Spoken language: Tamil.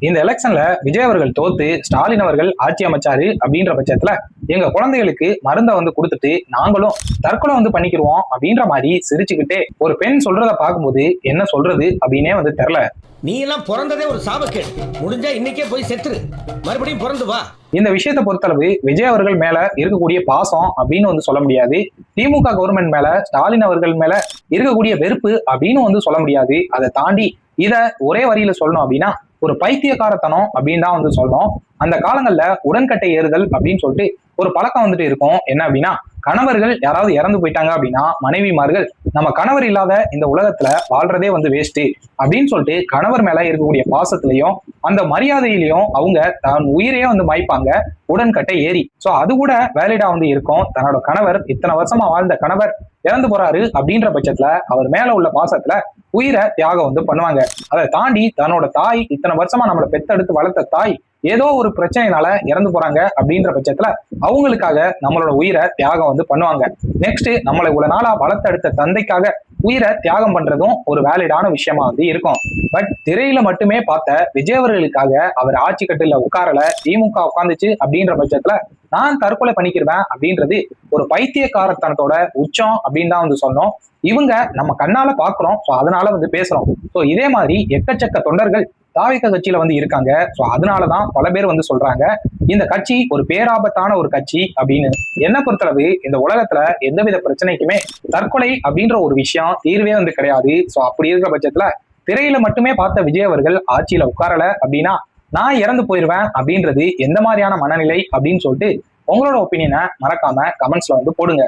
இந்த எலெக்ஷன்ல விஜய் அவர்கள் தோத்து ஸ்டாலின் அவர்கள் ஆட்சி அமைச்சாரு அப்படின்ற பட்சத்துல எங்க குழந்தைகளுக்கு மருந்தை வந்து கொடுத்துட்டு நாங்களும் தற்கொலை வந்து பண்ணிக்கிருவோம் அப்படின்ற மாதிரி சிரிச்சுக்கிட்டே ஒரு பெண் சொல்றதை பார்க்கும்போது என்ன சொல்றது அப்படின்னே வந்து தெரியல. நீ எல்லாம் பிறந்ததே ஒரு சாபக்கேடு. முடிஞ்சா இன்னைக்கே போய் செத்துரு, மறுபடியும் பிறந்து வா. இந்த விஷயத்தை பொறுத்தளவு விஜய் அவர்கள் மேல இருக்கக்கூடிய பாசம் அப்படின்னு வந்து சொல்ல முடியாது. திமுக கவர்மெண்ட் மேல ஸ்டாலின் அவர்கள் மேல இருக்கக்கூடிய வெறுப்பு அப்படின்னு வந்து சொல்ல முடியாது. அதை தாண்டி இத ஒரே வரியில சொல்லணும் அப்படின்னா ஒரு பைத்தியக்காரத்தனம் அப்படின்னு தான் வந்து சொல்லணும். அந்த காலங்கள்ல உடன்கட்டை ஏறுதல் அப்படின்னு சொல்லிட்டு ஒரு பழக்கம் வந்துட்டு இருக்கும். என்ன அப்படின்னா, கணவர்கள் யாராவது இறந்து போயிட்டாங்க அப்படின்னா மனைவிமார்கள் நம்ம கணவர் இல்லாத இந்த உலகத்துல வாழ்றதே வந்து வேஸ்ட் அப்படின்னு சொல்லிட்டு கணவர் மேல இருக்கக்கூடிய பாசத்திலையும் அந்த மரியாதையிலையும் அவங்க தன் உயிரையே வந்து மாய்ப்பாங்க உடன்கட்டை ஏறி. சோ அது கூட வேலிடா வந்து இருக்கும். தன்னோட கணவர் இத்தனை வருஷமா வாழ்ந்த கணவர் இறந்து போறாரு அப்படின்ற பட்சத்துல அவர் மேல உள்ள பாசத்துல உயிரை தியாகம் வந்து பண்ணுவாங்க. அதை தாண்டி தன்னோட தாய் இத்தனை வருஷமா நம்மளை பெத்தெடுத்து வளர்த்த தாய் ஏதோ ஒரு பிரச்சனைனால இறந்து போறாங்க அப்படின்ற பட்சத்துல அவங்களுக்காக நம்மளோட உயிரை தியாகம் வந்து பண்ணுவாங்க. நெக்ஸ்ட் நம்மளை இவ்வளவு நாளா வளர்த்தெடுத்த தந்தைக்காக உயிரை தியாகம் பண்றதும் ஒரு வேலிடான விஷயமா வந்து இருக்கும். பட் திரையில மட்டுமே பார்த்த விஜய் அவர்களுக்காக அவர் ஆட்சி கட்டில உட்காரல, திமுக உட்காந்துச்சு அப்படின்ற பட்சத்துல நான் தற்கொலை பண்ணிக்கிருவேன் அப்படின்றது ஒரு பைத்தியக்காரத்தனத்தோட உச்சம் அப்படின்னு தான் வந்து சொன்னோம். இவங்க நம்ம கண்ணால பாக்குறோம், ஸோ அதனால வந்து பேசுறோம். ஸோ இதே மாதிரி எக்கச்சக்க தொண்டர்கள் தாவிக கட்சியில வந்து இருக்காங்க. ஸோ அதனாலதான் பல பேர் வந்து சொல்றாங்க இந்த கட்சி ஒரு பேராபத்தான ஒரு கட்சி அப்படின்னு. என்ன பொறுத்தளவு இந்த உலகத்துல எந்தவித பிரச்சனைக்குமே தற்கொலை அப்படின்ற ஒரு விஷயம் தீர்வே வந்து கிடையாது. ஸோ அப்படி இருக்கிற பட்சத்துல திரையில மட்டுமே பார்த்த விஜய் அவர்கள் ஆட்சியில உட்காரல அப்படின்னா நான் இறந்து போயிருவேன் அப்படின்றது எந்த மாதிரியான மனநிலை அப்படின்னு சொல்லிட்டு உங்களோட ஒப்பீனியனை மறக்காம கமெண்ட்ஸ்ல வந்து போடுங்க.